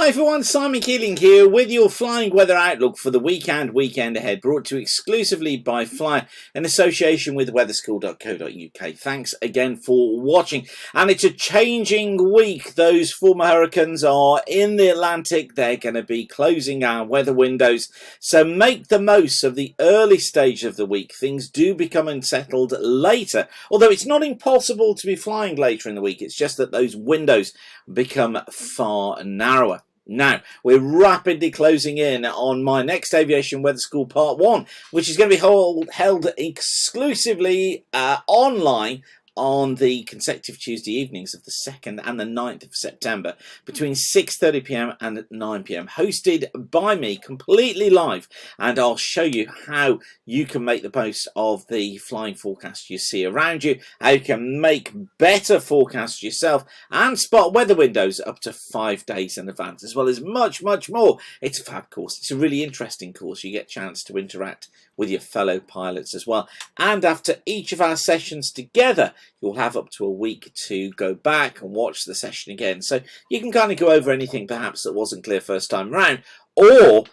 Hi everyone, Simon Keeling here with your flying weather outlook for the weekend ahead, brought to you exclusively by Fly in association with weatherschool.co.uk. Thanks again for watching. And it's a changing week. Those former hurricanes are in the Atlantic. They're going to be closing our weather windows. So make the most of the early stage of the week. Things do become unsettled later, although it's not impossible to be flying later in the week. It's just that those windows become far narrower. Now, we're rapidly closing in on my next Aviation Weather School Part 1, which is going to be held exclusively online on the consecutive Tuesday evenings of the 2nd and the 9th of September between 6:30 p.m. and 9 p.m. hosted by me completely live, and I'll show you how you can make the most of the flying forecast you see around you, how you can make better forecasts yourself and spot weather windows up to 5 days in advance, as well as much more. It's a fab course. It's a really interesting course. You get a chance to interact with your fellow pilots as well, and after each of our sessions together you'll have up to a week to go back and watch the session again, so you can kind of go over anything perhaps that wasn't clear first time round, or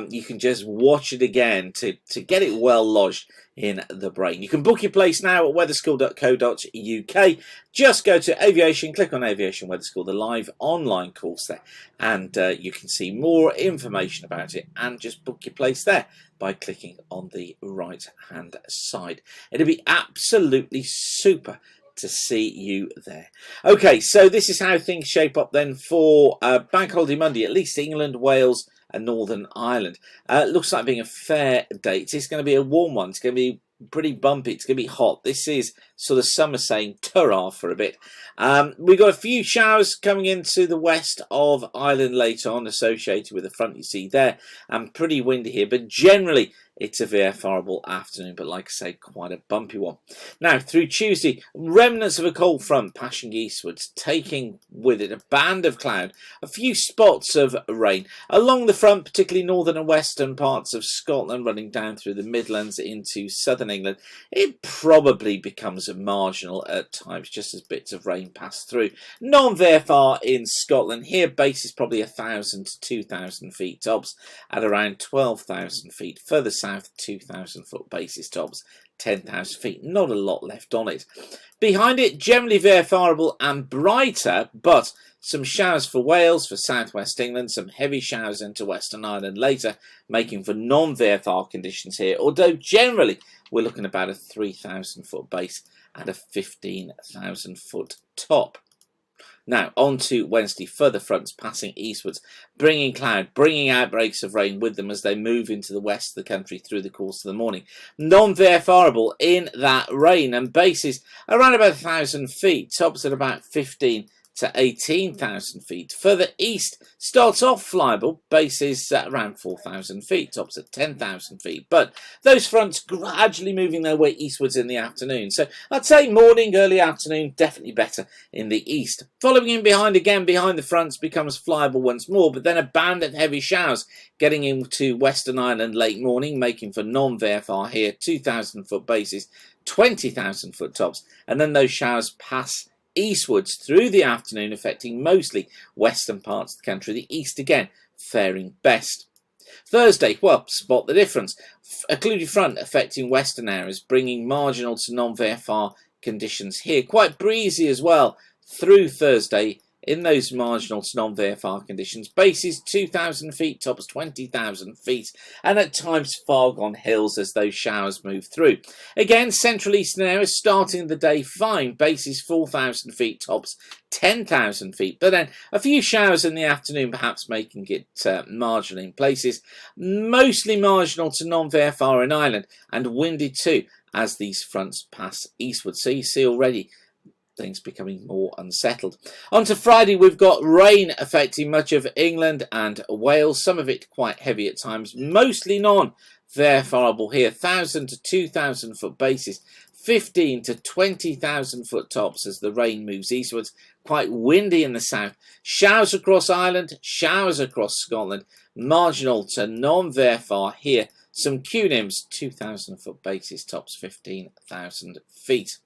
you can just watch it again to get it well lodged in the brain. You can book your place now at weatherschool.co.uk. Just go to Aviation, click on Aviation Weather School, the live online course there, and you can see more information about it and just book your place there by clicking on the right hand side. It'll be absolutely super to see you there. Okay, so this is how things shape up then for Bank Holiday Monday, at least England, Wales and Northern Ireland. Looks like being a fair date. It's going to be a warm one. It's going to be pretty bumpy. It's going to be hot. This is sort of summer saying ta-ra for a bit. We've got a few showers coming into the west of Ireland later on, associated with the front you see there, and pretty windy here, but generally it's a VFRable afternoon, but like I say, quite a bumpy one. Now, through Tuesday, remnants of a cold front passing eastwards, taking with it a band of cloud, a few spots of rain along the front, particularly northern and western parts of Scotland, running down through the Midlands into southern England. It probably becomes marginal at times, just as bits of rain pass through. Non-VFR in Scotland, here base is probably 1,000 to 2,000 feet tops at around 12,000 feet. Further south, 2,000 foot bases tops, 10,000 feet. Not a lot left on it. Behind it, generally VFRable and brighter, but some showers for Wales, for southwest England, some heavy showers into Western Ireland later, making for non-VFR conditions here, although generally we're looking about a 3,000 foot base and a 15,000 foot top. Now, on to Wednesday, further fronts passing eastwards, bringing cloud, bringing outbreaks of rain with them as they move into the west of the country through the course of the morning. Non-VFRable in that rain, and bases around about 1,000 feet, tops at about 15 to 18,000 feet. Further east starts off flyable, bases at around 4,000 feet, tops at 10,000 feet. But those fronts gradually moving their way eastwards in the afternoon. So I'd say morning, early afternoon, definitely better in the east. Following in behind again, behind the fronts becomes flyable once more, but then a band of heavy showers getting into Western Ireland late morning, making for non-VFR here, 2,000 foot bases, 20,000 foot tops, and then those showers pass eastwards through the afternoon, affecting mostly western parts of the country. The east again faring best. Thursday, well, spot the difference. Occluded front affecting western areas, bringing marginal to non-VFR conditions here. Quite breezy as well through Thursday in those marginal to non-VFR conditions. Bases 2,000 feet, tops 20,000 feet, and at times fog on hills as those showers move through. Again, central eastern areas starting the day fine. Bases 4,000 feet, tops 10,000 feet, but then a few showers in the afternoon, perhaps making it marginal in places. Mostly marginal to non-VFR in Ireland, and windy too as these fronts pass eastward. So you see already things becoming more unsettled. On to Friday, we've got rain affecting much of England and Wales, some of it quite heavy at times, mostly non-VFRable here, 1,000 to 2,000 foot bases, 15 to 20,000 foot tops as the rain moves eastwards, quite windy in the south, showers across Ireland, showers across Scotland, marginal to non-VFR here, some QNIMs, 2,000 foot bases, tops 15,000 feet.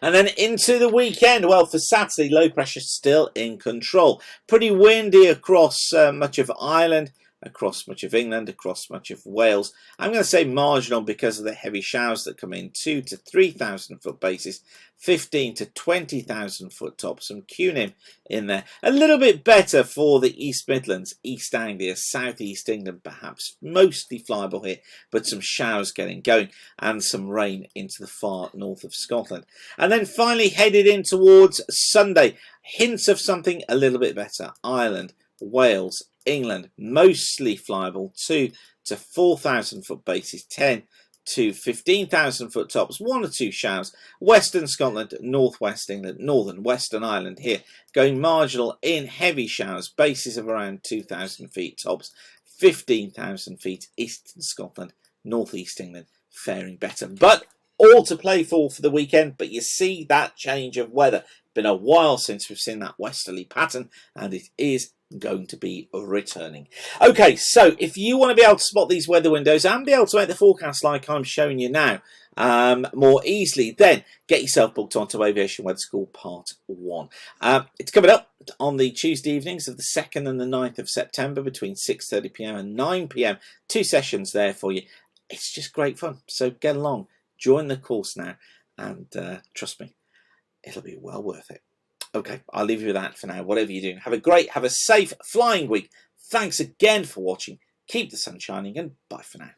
And then into the weekend. Well, for Saturday, low pressure still in control. Pretty windy across much of Ireland, across much of England, across much of Wales. I'm going to say marginal because of the heavy showers that come in, 2 to 3,000 foot bases, 15 to 20,000 foot tops, some CUNIM in there. A little bit better for the East Midlands, East Anglia, South East England, perhaps mostly flyable here, but some showers getting going and some rain into the far north of Scotland. And then finally headed in towards Sunday, hints of something a little bit better. Ireland, Wales, England, mostly flyable, 2 to 4,000 foot bases, 10 to 15,000 foot tops, 1 or 2 showers. Western Scotland, northwest England, northern Western Ireland here going marginal in heavy showers, bases of around 2,000 feet tops, 15,000 feet. Eastern Scotland, northeast England faring better, but all to play for the weekend. But you see that change of weather. Been a while since we've seen that westerly pattern, and it is going to be returning. Okay, so if you want to be able to spot these weather windows and be able to make the forecast like I'm showing you now more easily, then get yourself booked onto Aviation Weather School Part 1. It's coming up on the Tuesday evenings of the 2nd and the 9th of September between 6:30 p.m. and 9 p.m. 2 sessions there for you. It's just great fun, so get along, join the course now, and trust me, it'll be well worth it. Okay, I'll leave you with that for now. Whatever you're doing, have a safe flying week. Thanks again for watching. Keep the sun shining, and bye for now.